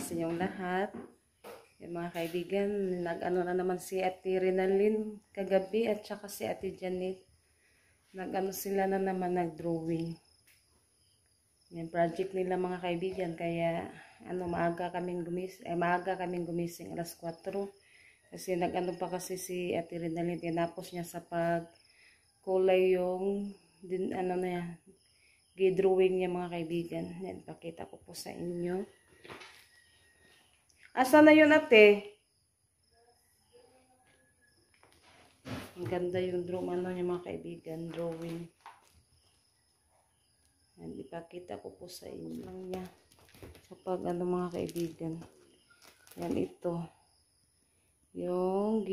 sa inyong lahat. Yung mga kaibigan, nag-ano na naman si Ate Rinalyn kagabi at saka si Ate Janet. Nag-ano sila na naman, nag-drawing. Yung project nila mga kaibigan, kaya maaga kaming gumising alas 4. Kasi nag-ano pa kasi si Ate Rinalyn, tinapos niya sa pagkulay yung drawing niya mga kaibigan. Yan, pakita ko po sa inyo. Asa na yun, ate? Ang ganda yung drawing niya mga kaibigan, drawing. Yan, ipakita ko po sa inyo lang niya. Kapag mga kaibigan. Yan, ito. Yung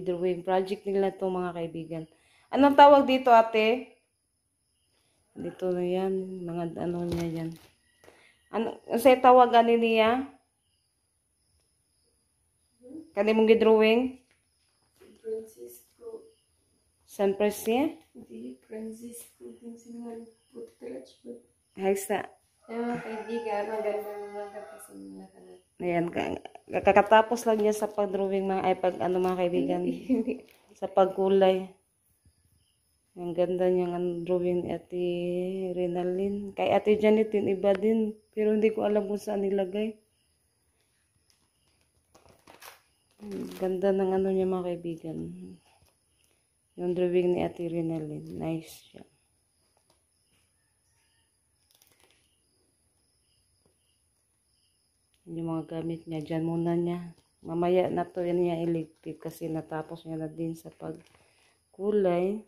drawing project nila to mga kaibigan. Anong tawag dito, ate? Dito na yan, mga niya yan. Sa tawagan niya? Kani mong gidrawing? Francisco. San Francisco? Hindi, Francisco. Yung sinungan po touch po. Haysa. Mga kaibigan, maganda mga kapasimula ka na. Ayan, kakatapos lang niya sa pag-drawing mga kaibigan. Sa pagkulay. Ang ganda niyang drawing ni Ate Rinalyn. Kay Ate Janet din, iba din. Pero hindi ko alam kung saan nilagay. Ganda ng niya mga kaibigan. Yung drawing ni Ate Rinalyn. Nice siya. Yung mga gamit niya. Diyan muna niya. Mamaya na to yan niya iligpit kasi natapos niya na din sa pagkulay.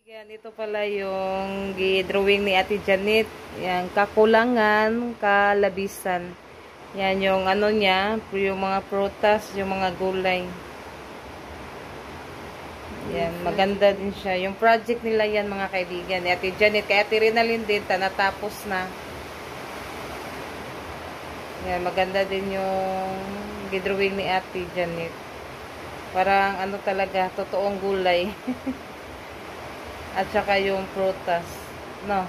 Yan, ito pala yung drawing ni Ate Janet. Yan, kakulangan, kalabisan. Yan, yung niya, yung mga prutas, yung mga gulay. Yan, maganda din siya. Yung project nila yan, mga kaibigan. Ni Ate Janet, kay Ate Rinalyn din, natapos na. Yan, maganda din yung drawing ni Ate Janet. Parang talaga, totoong gulay. At saka yung prutas. No?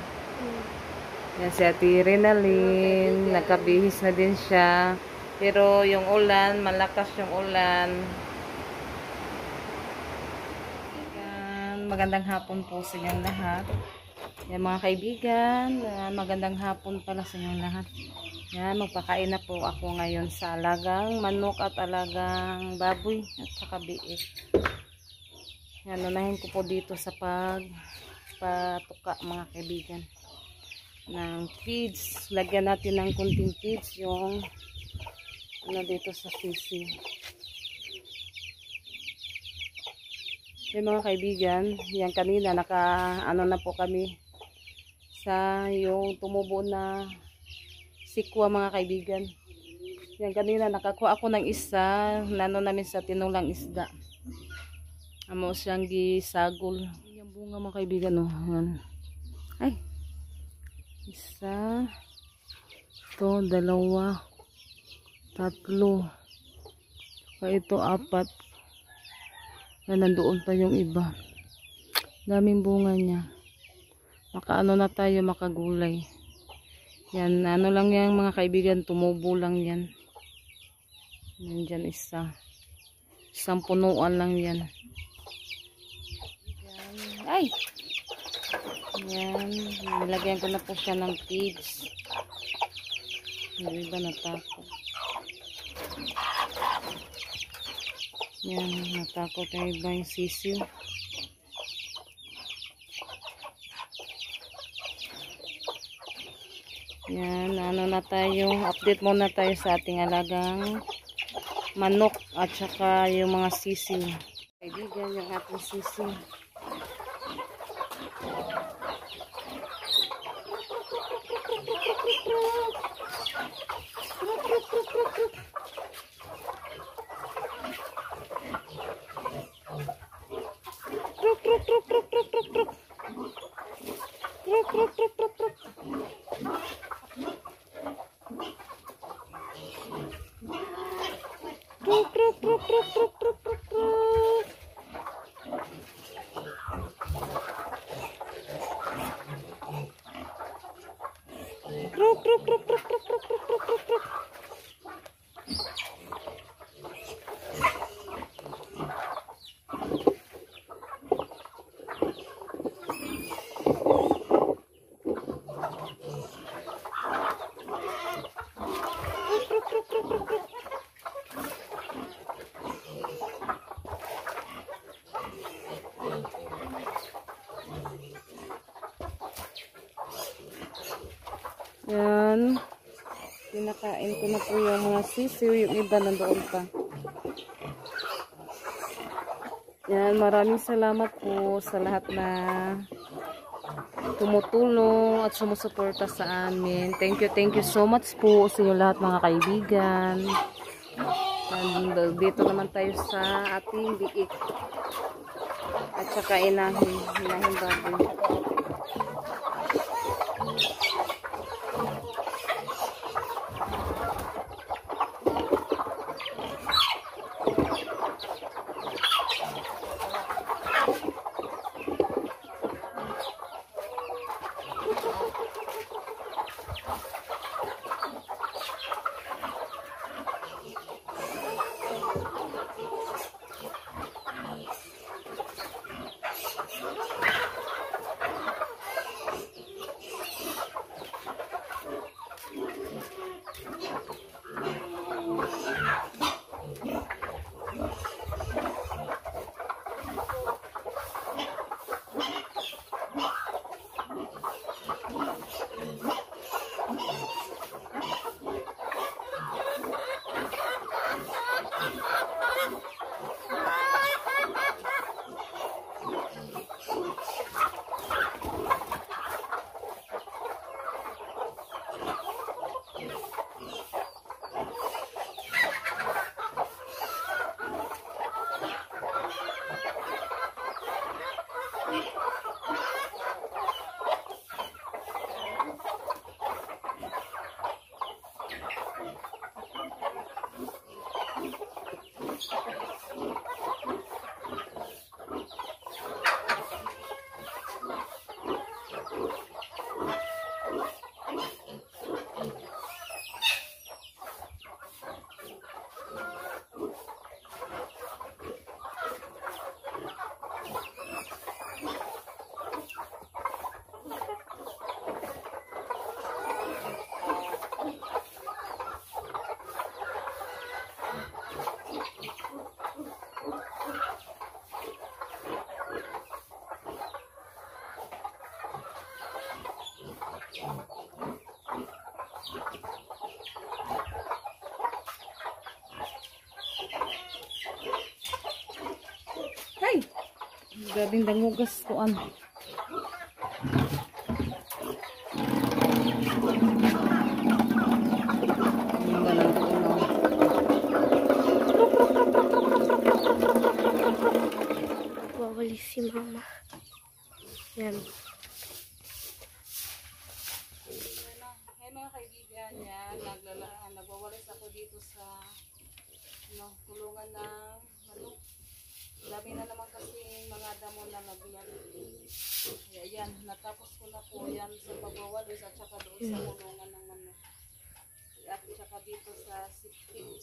Yan si Ate Rinalyn. Nakabihis na din siya. Pero yung ulan, malakas yung ulan. Yan, magandang hapon po sa inyong lahat. Yan mga kaibigan. Magandang hapon pala sa inyong lahat. Yan, magpakain na po ako ngayon sa alagang manok at alagang baboy at saka biik. Yan, unahin ko po dito sa pagpatuka mga kaibigan ng feeds. Lagyan natin ng kunting feeds yung dito sa sisi. Yan mga kaibigan, yan kanina na po kami sa yung tumubo na sikwa mga kaibigan. Yan kanina nakakuha ako ng isa, namin sa tinulang isda. Amo siyang gisagol. Yung bunga mga kaibigan, oh. Yan. Ay. Isa. Ito, 2, 3. Ito, 4. Yan, nandoon pa yung iba. Daming bunga niya. Makaano na tayo, makagulay. Yan, lang yan mga kaibigan, tumubo lang yan. Nandyan isa. Isang punuan lang yan. Ay! Yan, nilagyan ko na po siya ng feeds. Yung iba natakot. Yan, natakot yung iba yung sisiw. Yan, na tayo, update muna tayo sa ating alagang manok at saka yung mga sisiw. Kaibigan, yung ating sisiw. Kruk, kruk, kruk, kruk, kruk, kruk, kruk, kruk, kruk, kruk. Yan. Pinakain ko na po yung mga sisiw. Yung iba nandoon pa. Yan. Maraming salamat po sa lahat na tumutulong at sumusuporta sa amin. Thank you so much po sa inyo lahat mga kaibigan. And dito naman tayo sa ating biik. At saka inahin baboy. Ay! Gabing dangugas ko ano. Wawali si mama. Yan. Hey mga kaibigan yan, nagwawalis ako dito sa kulungan ng manok. Dami na naman kasi mga damo na naglan. Kaya yan, natapos ko na po yan sa pagwawalis at saka doon sa kulungan ng manok. At saka dito sa sipit.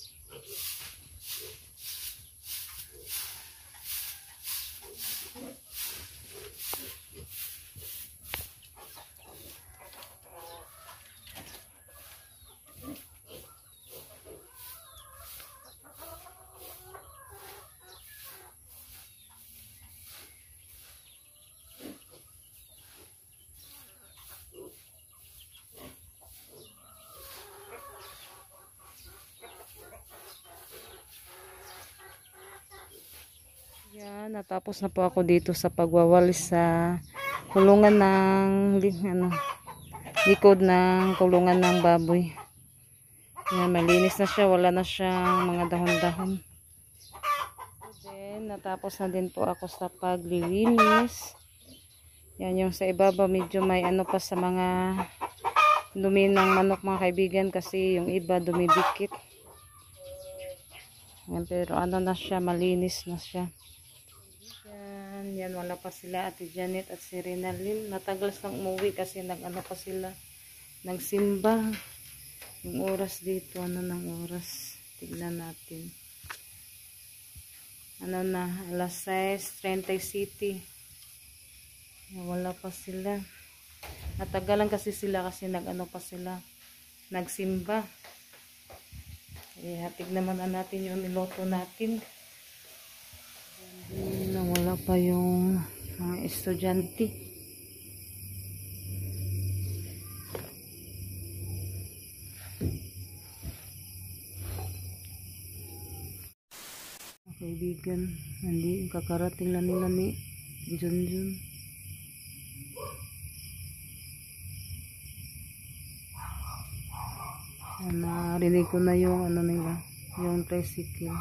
Yan, natapos na po ako dito sa pagwawalis sa kulungan ng likod ng kulungan ng baboy. Yan, malinis na siya, wala na siyang mga dahon-dahon. Then, natapos na din po ako sa paglilinis. Yan, yung sa ibaba medyo may ano pa sa mga dumi ng manok mga kaibigan kasi yung iba dumidikit. Yan, pero ano na siya, malinis na siya. Yan, wala pa sila Ate Janet at si Rinalyn. Natagal sang umuwi kasi nag-ano pa sila. nagsimba. Yung oras dito, ano ng oras? Tignan natin. Ano na, alas 6:30 City. Wala pa sila. Natagalan kasi sila kasi nag-ano pa sila. Nagsimba. Tignan naman natin yung niloto natin. Wala pa yung mga estudyante. Kaibigan, hindi kakarating lang nila ni Junjun. Narinig ko na yung ano nila, yung tricycle.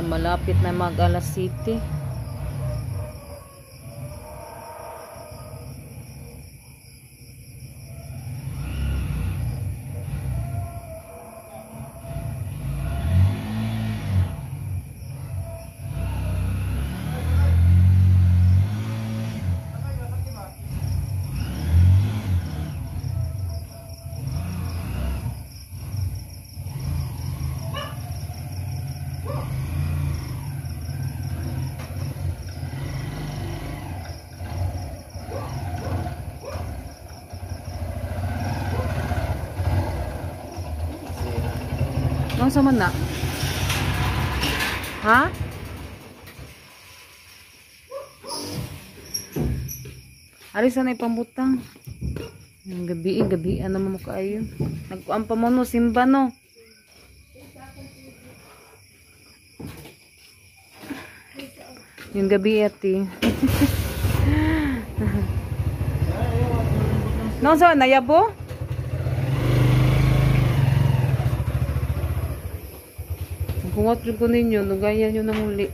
Malapit na mag-alas City. Ano sa man na? Ha? Ari sana ipambutang. Yung gabi ano mo kaayo. Nagkuan pa mo no simba no. Yung gabi ati. No sa nayabo? Kung what ko ninyo, nugayan nyo na muli.